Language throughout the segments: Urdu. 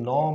9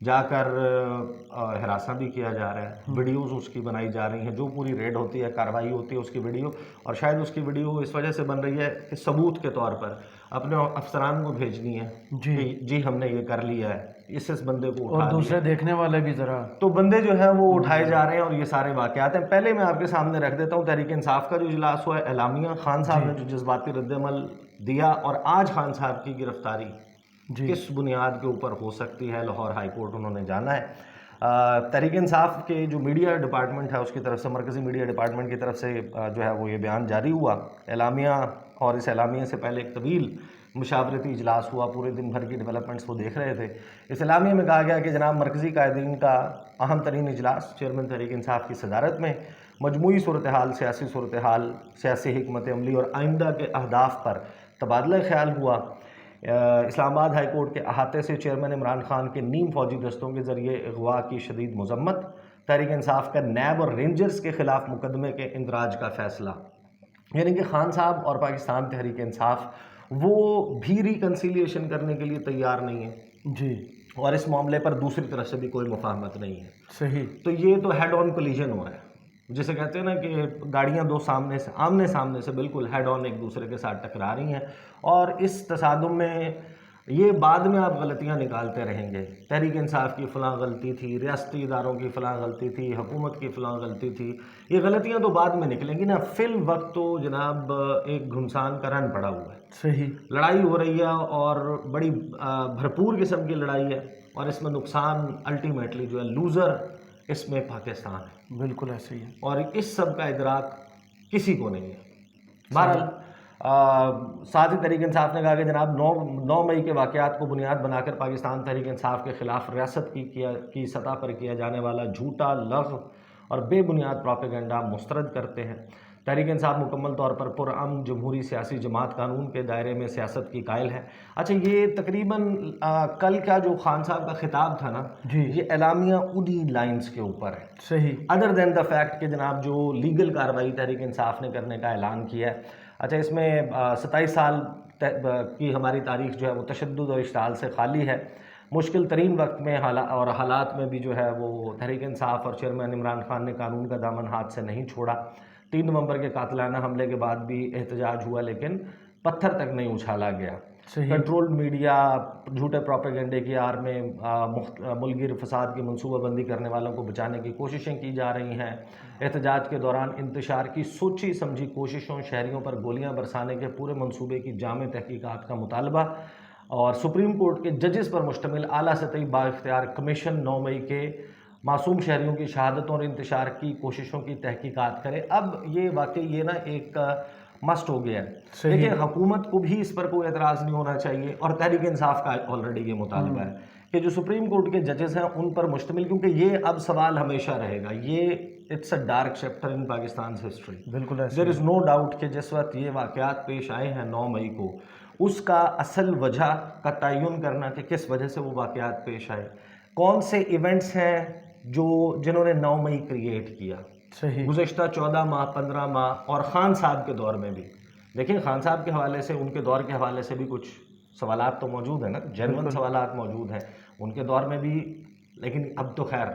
جا کر ہراساں بھی کیا جا رہا ہے، ویڈیوز اس کی بنائی جا رہی ہیں، جو پوری ریڈ ہوتی ہے، کارروائی ہوتی ہے اس کی ویڈیو، اور شاید اس کی ویڈیو اس وجہ سے بن رہی ہے کہ ثبوت کے طور پر اپنے افسران کو بھیجنی ہے کہ جی ہم نے یہ کر لیا ہے، اس بندے کو اور اٹھا دوسرے لیا، دیکھنے والے بھی ذرا تو بندے جو ہیں وہ اٹھائے جا رہے ہیں اور یہ سارے واقعات ہیں۔ پہلے میں آپ کے سامنے رکھ دیتا ہوں تحریک انصاف کا جو اجلاس ہوا ہے، اعلامیہ خان صاحب نے جو جذباتی رد عمل دیا، اور آج خان صاحب کی گرفتاری کس بنیاد کے اوپر ہو سکتی ہے، لاہور ہائی کورٹ انہوں نے جانا ہے۔ تحریک انصاف کے جو میڈیا ڈپارٹمنٹ ہے اس کی طرف سے، مرکزی میڈیا ڈپارٹمنٹ کی طرف سے جو ہے وہ یہ بیان جاری ہوا اعلامیہ، اور اس اعلامیہ سے پہلے ایک طویل مشاورتی اجلاس ہوا، پورے دن بھر کی ڈیولپمنٹس وہ دیکھ رہے تھے۔ اس اعلامیہ میں کہا گیا کہ جناب مرکزی قائدین کا اہم ترین اجلاس چیئرمین تحریک انصاف کی صدارت میں مجموعی صورتحال، سیاسی صورتحال، سیاسی حکمت عملی اور آئندہ کے اہداف پر تبادلہ خیال ہوا۔ اسلام آباد ہائی کورٹ کے احاطے سے چیئرمین عمران خان کے نیم فوجی دستوں کے ذریعے اغوا کی شدید مذمت، تحریک انصاف کا نیب اور رینجرز کے خلاف مقدمے کے اندراج کا فیصلہ، یعنی کہ خان صاحب اور پاکستان تحریک انصاف وہ بھی ریکنسیلیشن کرنے کے لیے تیار نہیں ہے جی، اور اس معاملے پر دوسری طرف سے بھی کوئی مفاہمت نہیں ہے۔ صحیح، تو یہ تو ہیڈ آن کولیجن ہو رہا ہے، جسے کہتے ہیں نا کہ گاڑیاں دو آمنے سامنے سے بالکل ہیڈ آن ایک دوسرے کے ساتھ ٹکرا رہی ہیں، اور اس تصادم میں یہ بعد میں آپ غلطیاں نکالتے رہیں گے، تحریک انصاف کی فلاں غلطی تھی، ریاستی اداروں کی فلاں غلطی تھی، حکومت کی فلاں غلطی تھی، یہ غلطیاں تو بعد میں نکلیں گی نا، فی الوقت تو جناب ایک گھمسان کا رن پڑا ہوا ہے، صحیح، لڑائی ہو رہی ہے اور بڑی بھرپور قسم کی لڑائی ہے، اور اس میں نقصان الٹیمیٹلی جو ہے لوزر اس میں پاکستان ہے، بالکل ایسے ہی ہے، اور اس سب کا ادراک کسی کو نہیں ہے۔ بہرحال ساتھ ہی تحریک انصاف نے کہا کہ جناب 9 مئی کے واقعات کو بنیاد بنا کر پاکستان تحریک انصاف کے خلاف ریاست کی سطح پر کیا جانے والا جھوٹا، لغو اور بے بنیاد پروپیگنڈا مسترد کرتے ہیں۔ تحریک انصاف مکمل طور پر پرامن جمہوری سیاسی جماعت قانون کے دائرے میں سیاست کی قائل ہے۔ اچھا، یہ تقریباً کل کا جو خان صاحب کا خطاب تھا نا، یہ اعلامیہ انہی لائنز کے اوپر ہے، صحیح، ادر دین دا فیکٹ کہ جناب جو لیگل کارروائی تحریک انصاف نے کرنے کا اعلان کیا ہے۔ اچھا، اس میں 27 سال کی ہماری تاریخ جو ہے وہ تشدد اور اشتعال سے خالی ہے۔ مشکل ترین وقت میں اور حالات میں بھی جو ہے وہ تحریک انصاف اور چیئرمین عمران خان نے قانون کا دامن ہاتھ سے نہیں چھوڑا۔ 3 نومبر کے قاتلانہ حملے کے بعد بھی احتجاج ہوا، لیکن پتھر تک نہیں اچھالا گیا۔ کنٹرولڈ میڈیا جھوٹے پروپیگنڈے کی آڑ میں ملک فساد کی منصوبہ بندی کرنے والوں کو بچانے کی کوششیں کی جا رہی ہیں۔ احتجاج کے دوران انتشار کی سوچی سمجھی کوششوں، شہریوں پر گولیاں برسانے کے پورے منصوبے کی جامع تحقیقات کا مطالبہ، اور سپریم کورٹ کے ججز پر مشتمل اعلیٰ سطحی بااختیار کمیشن 9 مئی کے معصوم شہریوں کی شہادتوں اور انتشار کی کوششوں کی تحقیقات کرے۔ اب یہ واقعی یہ نا ایک مسٹ ہو گیا ہے، دیکھیں حکومت کو بھی اس پر کوئی اعتراض نہیں ہونا چاہیے، اور تحریک انصاف کا آلریڈی یہ مطالبہ ہے کہ جو سپریم کورٹ کے ججز ہیں ان پر مشتمل، کیونکہ یہ اب سوال ہمیشہ رہے گا، یہ it's a dark chapter in Pakistan history, بالکل ایسے دیر از نو ڈاؤٹ کہ جس وقت یہ واقعات پیش آئے ہیں 9 مئی کو، اس کا اصل وجہ کا تعین کرنا کہ کس وجہ سے وہ واقعات پیش آئے، کون سے ایونٹس ہیں جنہوں نے 9 مئی کریٹ کیا، صحیح، گزشتہ 14 ماہ 15 ماہ اور خان صاحب کے دور میں بھی۔ دیکھیں خان صاحب کے حوالے سے، ان کے دور کے حوالے سے بھی کچھ سوالات تو موجود ہیں نا، جینوئن سوالات موجود ہیں ان کے دور میں بھی، لیکن اب تو خیر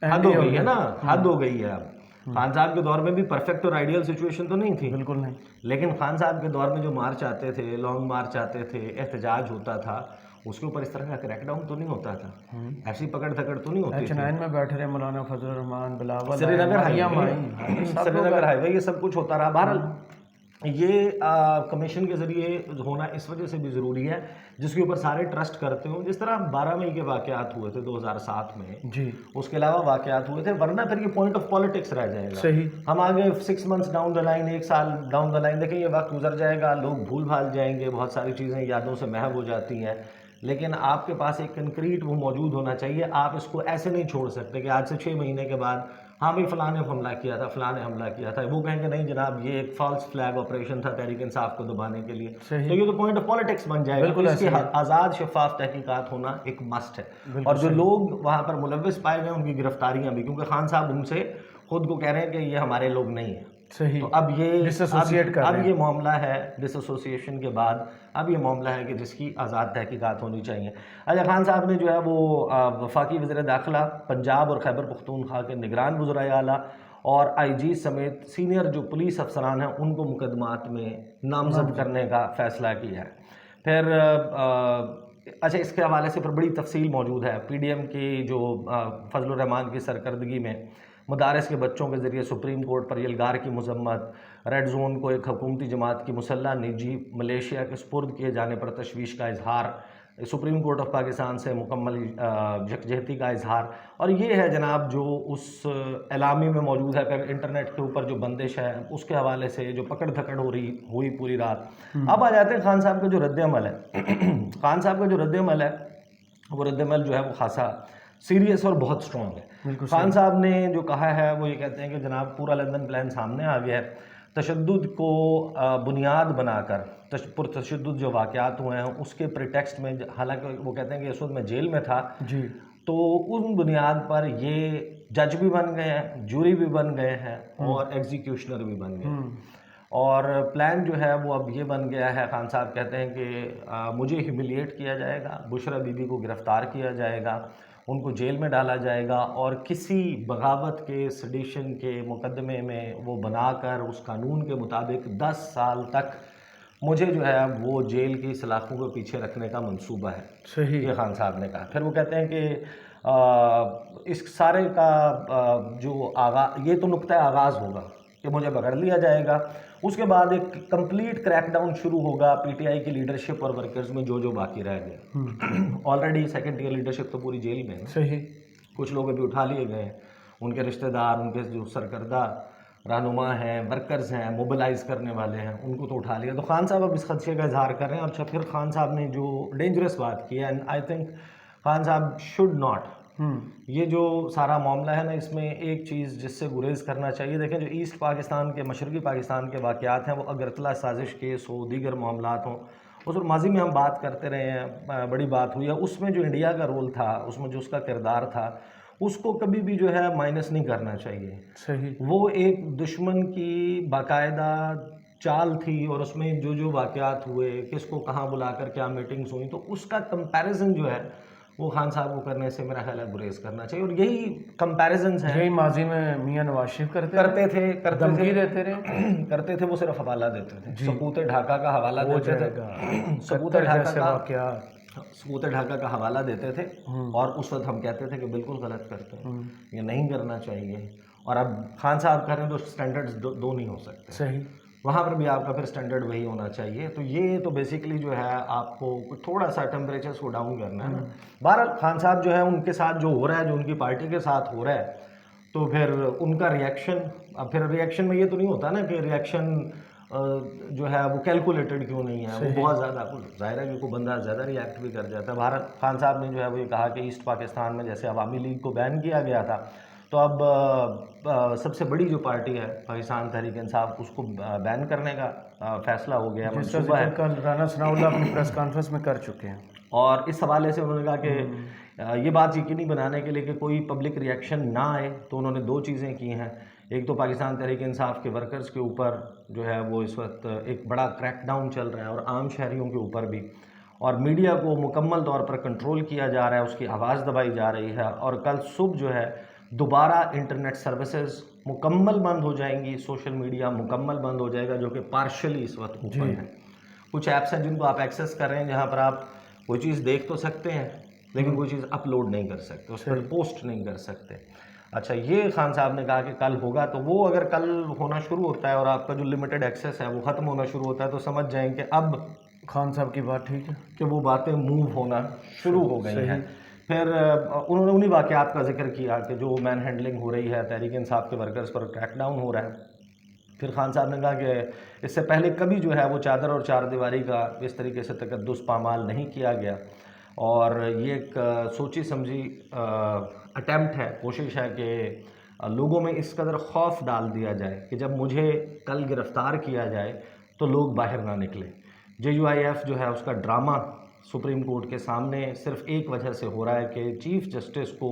حد ہو گئی ہے نا، حد ہو گئی ہے اب۔ خان صاحب کے دور میں بھی پرفیکٹ اور آئیڈیل سچویشن تو نہیں تھی، بالکل نہیں، لیکن خان صاحب کے دور میں جو مارچ آتے تھے، لانگ مارچ آتے تھے، احتجاج ہوتا تھا، اس کے اوپر اس طرح کا کریک ڈاؤن تو نہیں ہوتا تھا، ایسی پکڑ دھکڑ تو نہیں ہوتی تھی۔ H9 میں بیٹھے رہے مولانا فضل الرحمان، بلاول، سری نگر ہائی وے، یہ سب کچھ ہوتا رہا۔ بہرحال یہ کمیشن کے ذریعے ہونا اس وجہ سے بھی ضروری ہے جس کے اوپر سارے ٹرسٹ کرتے ہوں، جس طرح 12 مئی کے واقعات ہوئے تھے 2007 میں، جی، اس کے علاوہ واقعات ہوئے تھے، ورنہ پھر یہ پوائنٹ آف پالیٹکس رہ جائے گا۔ صحیح، ہم آگے 6 منتھس ڈاؤن دا لائن، 1 سال ڈاؤن دا لائن، دیکھیں یہ وقت گزر جائے گا، لوگ بھول بھال جائیں گے، بہت ساری چیزیں یادوں سے محو ہو جاتی ہیں، لیکن آپ کے پاس ایک کنکریٹ وہ موجود ہونا چاہیے۔ آپ اس کو ایسے نہیں چھوڑ سکتے کہ آج سے 6 مہینے کے بعد ہاں بھائی فلاں نے حملہ کیا تھا، فلاں نے حملہ کیا تھا، وہ کہیں گے نہیں جناب یہ ایک فالس فلیگ آپریشن تھا تحریک انصاف کو دبانے کے لیے، تو یہ تو پوائنٹ آف پالیٹکس بن جائے گا۔ اس کی آزاد شفاف تحقیقات ہونا ایک مسٹ ہے، اور جو لوگ وہاں پر ملوث پائے گئے ان کی گرفتاریاں بھی، کیونکہ خان صاحب ان سے خود کو کہہ رہے ہیں کہ یہ ہمارے لوگ نہیں ہیں، صحیح. تو اب یہ ڈساسوسیٹ کر رہے اب ہیں. یہ معاملہ ہے ڈس ایسوسیشن کے بعد، اب یہ معاملہ ہے کہ جس کی آزاد تحقیقات ہونی چاہیے. اجے خان صاحب نے جو ہے وہ وفاقی وزیر داخلہ پنجاب اور خیبر پختونخوا کے نگران وزرائے اعلیٰ اور آئی جی سمیت سینئر جو پولیس افسران ہیں ان کو مقدمات میں نامزد کرنے کا فیصلہ کیا ہے. پھر اچھا، اس کے حوالے سے پھر بڑی تفصیل موجود ہے. پی ڈی ایم کی جو فضل الرحمان کی سرکردگی میں مدارس کے بچوں کے ذریعے سپریم کورٹ پر یلغار کی مذمت، ریڈ زون کو ایک حکومتی جماعت کی مسلح نجی ملیشیا کے سپرد کیے جانے پر تشویش کا اظہار، سپریم کورٹ آف پاکستان سے مکمل یکجہتی کا اظہار. اور یہ ہے جناب جو اس اعلامی میں موجود ہے. پھر انٹرنیٹ کے اوپر جو بندش ہے اس کے حوالے سے جو پکڑ دھکڑ ہوئی پوری رات. اب آ جاتے ہیں خان صاحب کا جو رد عمل ہے. خان صاحب کا جو رد عمل ہے وہ رد عمل جو ہے وہ خاصا سیریس اور بہت سٹرونگ ہے. خان صاحب نے جو کہا ہے وہ یہ کہتے ہیں کہ جناب پورا لندن پلان سامنے آ گیا ہے. تشدد کو بنیاد بنا کر پرتشدد جو واقعات ہوئے ہیں اس کے پریٹیکسٹ میں، حالانکہ وہ کہتے ہیں کہ اس وقت میں جیل میں تھا، جی، تو ان بنیاد پر یہ جج بھی بن گئے ہیں، جوری بھی بن گئے ہیں اور ایگزیکیوشنر بھی بن گئے ہیں. اور پلان جو ہے وہ اب یہ بن گیا ہے. خان صاحب کہتے ہیں کہ مجھے ہیوملیٹ کیا جائے گا، بشرا بی بی کو گرفتار کیا جائے گا، ان کو جیل میں ڈالا جائے گا، اور کسی بغاوت کے سیڈیشن کے مقدمے میں وہ بنا کر اس قانون کے مطابق 10 سال تک مجھے جو ہے وہ جیل کی سلاخوں کے پیچھے رکھنے کا منصوبہ ہے. صحیح. یہ خان صاحب نے کہا. پھر وہ کہتے ہیں کہ اس سارے کا جو یہ تو نقطۂ آغاز ہوگا کہ مجھے پکڑ لیا جائے گا. اس کے بعد ایک کمپلیٹ کریک ڈاؤن شروع ہوگا پی ٹی آئی کی لیڈرشپ اور ورکرز میں جو باقی رہ گئے. آلریڈی سیکنڈ ٹیئر لیڈرشپ تو پوری جیل میں ہے. صحیح. کچھ لوگ ابھی اٹھا لیے گئے ہیں، ان کے رشتہ دار، ان کے جو سرکردہ رہنما ہیں، ورکرز ہیں، موبلائز کرنے والے ہیں، ان کو تو اٹھا لیا. تو خان صاحب اب اس خدشے کا اظہار کر رہے ہیں. اور پھر خان صاحب نے جو ڈینجرس بات کی ہے، اینڈ آئی تھنک خان صاحب شوڈ ناٹ، یہ جو سارا معاملہ ہے نا، اس میں ایک چیز جس سے گریز کرنا چاہیے. دیکھیں جو ایسٹ پاکستان کے، مشرقی پاکستان کے واقعات ہیں، وہ اگرتلا سازش کیس ہو، دیگر معاملات ہوں، اس اور ماضی میں ہم بات کرتے رہے ہیں، بڑی بات ہوئی ہے. اس میں جو انڈیا کا رول تھا، اس میں جو اس کا کردار تھا، اس کو کبھی بھی جو ہے مائنس نہیں کرنا چاہیے. صحیح. وہ ایک دشمن کی باقاعدہ چال تھی، اور اس میں جو واقعات ہوئے، کس کو کہاں بلا کر کیا میٹنگز ہوئیں، تو اس کا کمپیریزن جو ہے وہ خان صاحب کو کرنے سے میرا خیال ہے گریز کرنا چاہیے. اور یہی کمپیریزنز ہیں، یہی ماضی میں میاں نواز شریف کرتے تھے دھمکی دیتے رہے. کرتے تھے. وہ صرف حوالہ دیتے تھے. سقوط ڈھاکہ کا حوالہ دیتے تھے. سقوط ڈھاکہ کا حوالہ دیتے تھے، اور اس وقت ہم کہتے تھے کہ بالکل غلط کرتے ہیں، یہ نہیں کرنا چاہیے. اور اب خان صاحب کر رہے ہیں تو اسٹینڈرڈز دو نہیں ہو سکتے. صحیح. وہاں پر بھی آپ کا پھر اسٹینڈرڈ وہی ہونا چاہیے. تو یہ تو بیسیکلی جو ہے آپ کو تھوڑا سا ٹیمپریچر کو ڈاؤن کرنا ہے نا. بہرحال خان صاحب جو ہے ان کے ساتھ جو ہو رہا ہے، جو ان کی پارٹی کے ساتھ ہو رہا ہے، تو پھر ان کا ریئیکشن، اب پھر ریئیکشن میں یہ تو نہیں ہوتا نا کہ ریئیکشن جو ہے وہ کیلکولیٹڈ کیوں نہیں ہے. وہ بہت زیادہ، ظاہر ہے کہ کوئی بندہ زیادہ ریئیکٹ بھی کر جاتا ہے. بھارت خان صاحب نے جو ہے وہ یہ کہا کہ ایسٹ پاکستان میں جیسے عوامی لیگ کو بین کیا گیا تھا، تو اب سب سے بڑی جو پارٹی ہے پاکستان تحریک انصاف، اس کو بین کرنے کا فیصلہ ہو گیا، منصوبہ ہے. رانا ثناء اللہ اپنی پریس کانفرنس میں کر چکے ہیں. اور اس حوالے سے انہوں نے کہا کہ یہ بات یقینی بنانے کے لیے کہ کوئی پبلک ریئیکشن نہ آئے، تو انہوں نے 2 چیزیں کی ہیں. ایک تو پاکستان تحریک انصاف کے ورکرز کے اوپر جو ہے وہ اس وقت ایک بڑا کریک ڈاؤن چل رہا ہے، اور عام شہریوں کے اوپر بھی، اور میڈیا کو مکمل طور پر کنٹرول کیا جا رہا ہے، اس کی آواز دبائی جا رہی ہے. اور کل صبح جو ہے دوبارہ انٹرنیٹ سروسز مکمل بند ہو جائیں گی، سوشل میڈیا مکمل بند ہو جائے گا، جو کہ پارشلی اس وقت اوپن ہے. کچھ ایپس ہیں جن کو آپ ایکسیس کر رہے ہیں، جہاں پر آپ کوئی چیز دیکھ تو سکتے ہیں لیکن کوئی چیز اپلوڈ نہیں کر سکتے، اس پر پوسٹ نہیں کر سکتے. اچھا، یہ خان صاحب نے کہا کہ کل ہوگا. تو وہ اگر کل ہونا شروع ہوتا ہے اور آپ کا جو لمیٹڈ ایکسیس ہے وہ ختم ہونا شروع ہوتا ہے، تو سمجھ جائیں کہ اب خان صاحب کی بات ٹھیک ہے، کہ وہ باتیں موو ہونا شروع ہو گئی ہیں. پھر انہوں نے انہی واقعات کا ذکر کیا کہ جو مین ہینڈلنگ ہو رہی ہے، تحریک انصاف کے ورکرز پر کریک ڈاؤن ہو رہا ہے. پھر خان صاحب نے کہا کہ اس سے پہلے کبھی جو ہے وہ چادر اور چار دیواری کا اس طریقے سے تقدس پامال نہیں کیا گیا، اور یہ ایک سوچی سمجھی اٹیمپٹ ہے، کوشش ہے کہ لوگوں میں اس قدر خوف ڈال دیا جائے کہ جب مجھے کل گرفتار کیا جائے تو لوگ باہر نہ نکلیں. JUIF جو ہے اس کا ڈرامہ سپریم کورٹ کے سامنے صرف ایک وجہ سے ہو رہا ہے کہ چیف جسٹس کو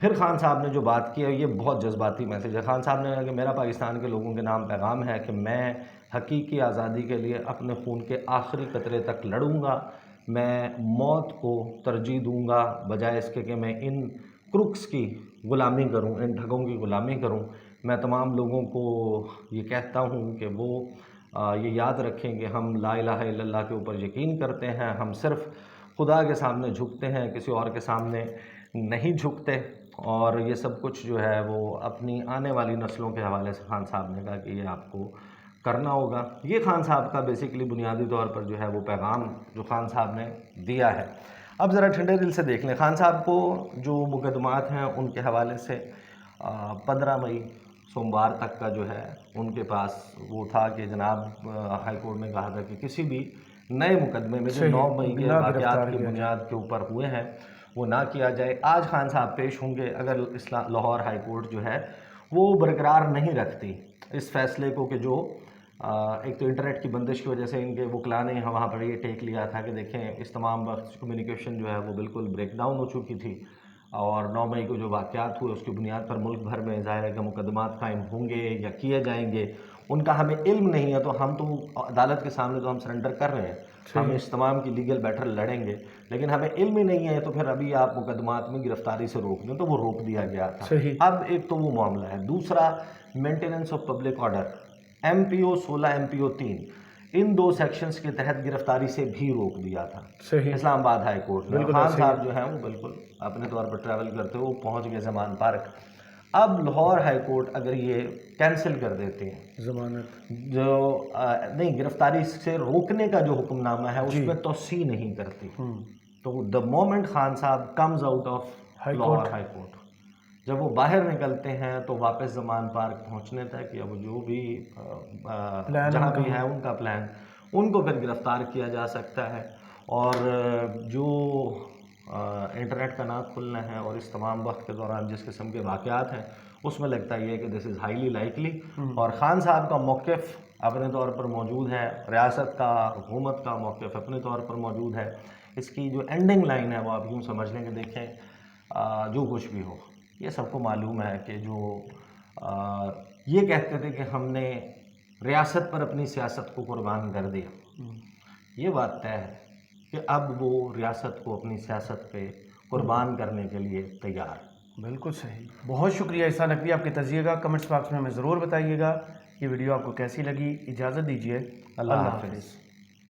پھر خان صاحب نے جو بات کی ہے یہ بہت جذباتی میسیج ہے۔ خان صاحب نے کہا کہ میرا پاکستان کے لوگوں کے نام پیغام ہے کہ میں حقیقی آزادی کے لیے اپنے خون کے آخری قطرے تک لڑوں گا، میں موت کو ترجیح دوں گا بجائے اس کے کہ میں ان کروکس کی غلامی کروں، ان ٹھگوں کی غلامی کروں۔ میں تمام لوگوں کو یہ کہتا ہوں کہ وہ یہ یاد رکھیں کہ ہم لا الہ الا اللہ کے اوپر یقین کرتے ہیں، ہم صرف خدا کے سامنے جھکتے ہیں، کسی اور کے سامنے نہیں جھکتے، اور یہ سب کچھ جو ہے وہ اپنی آنے والی نسلوں کے حوالے سے خان صاحب نے کہا کہ یہ آپ کو کرنا ہوگا۔ یہ خان صاحب کا بیسیکلی بنیادی طور پر جو ہے وہ پیغام جو خان صاحب نے دیا ہے۔ اب ذرا ٹھنڈے دل سے دیکھ لیں، خان صاحب کو جو مقدمات ہیں ان کے حوالے سے 15 مئی سوموار تک کا جو ہے ان کے پاس وہ تھا کہ جناب ہائی کورٹ نے کہا تھا کہ کسی بھی نئے مقدمے میں جو 9 مئی کے واقعات کی بنیاد کے اوپر ہوئے ہیں وہ نہ کیا جائے۔ آج خان صاحب پیش ہوں گے اگر لاہور ہائی کورٹ جو ہے وہ برقرار نہیں رکھتی اس فیصلے کو کہ جو ایک تو انٹرنیٹ کی بندش کی وجہ سے ان کے وکلاء نے وہاں پر یہ ٹیک لیا تھا کہ دیکھیں اس تمام وقت کمیونیکیشن جو ہے وہ بالکل بریک ڈاؤن ہو چکی تھی، اور 9 مئی کو جو واقعات ہوئے اس کی بنیاد پر ملک بھر میں ظاہر ہے کہ مقدمات قائم ہوں گے یا کیے جائیں گے، ان کا ہمیں علم نہیں ہے، تو ہم تو عدالت کے سامنے تو ہم سرنڈر کر رہے ہیں، ہم اس تمام کی لیگل بیٹل لڑیں گے، لیکن ہمیں علم ہی نہیں ہے، تو پھر ابھی آپ مقدمات میں گرفتاری سے روک دیں، تو وہ روک دیا گیا تھا۔ اب ایک تو وہ معاملہ ہے، دوسرا maintenance of public order, M P O 16 M P O 3 in 2 sections کے تحت گرفتاری سے بھی روک دیا تھا اسلام آباد ہائی کورٹ نے۔ خان صاحب جو ہیں وہ بالکل اپنے طور پر ٹریول کرتے ہوئے پہنچ گئے زمان پارک۔ اب لاہور ہائی کورٹ اگر یہ کینسل کر دیتے ہیں ضمانت جو نہیں گرفتاری سے روکنے کا جو حکم نامہ ہے اس میں توسیع نہیں کرتی، تو دا مومنٹ خان صاحب comes out of Lahore high court, جب وہ باہر نکلتے ہیں تو واپس زمان پارک پہنچنے تک یا وہ جو بھی جہاں بھی ہے ان کا پلان، ان کو پھر گرفتار کیا جا سکتا ہے، اور جو انٹرنیٹ کا نہ کھلنا ہے اور اس تمام وقت کے دوران جس قسم کے واقعات ہیں اس میں لگتا یہ ہے کہ دس از ہائیلی لائکلی، اور خان صاحب کا موقف اپنے طور پر موجود ہے، ریاست کا حکومت کا موقف اپنے طور پر موجود ہے۔ اس کی جو اینڈنگ لائن ہے وہ آپ یوں سمجھ لیں کہ دیکھیں جو کچھ بھی ہو یہ سب کو معلوم ہے کہ جو یہ کہتے تھے کہ ہم نے ریاست پر اپنی سیاست کو قربان کر دیا، یہ بات طے ہے کہ اب وہ ریاست کو اپنی سیاست پہ قربان کرنے کے لیے تیار۔ بالکل صحیح، بہت شکریہ عیسیٰ نقوی، آپ کے تجزیے کا کمنٹس باکس میں ہمیں ضرور بتائیے گا۔ یہ ویڈیو آپ کو کیسی لگی؟ اجازت دیجیے، اللہ حافظ۔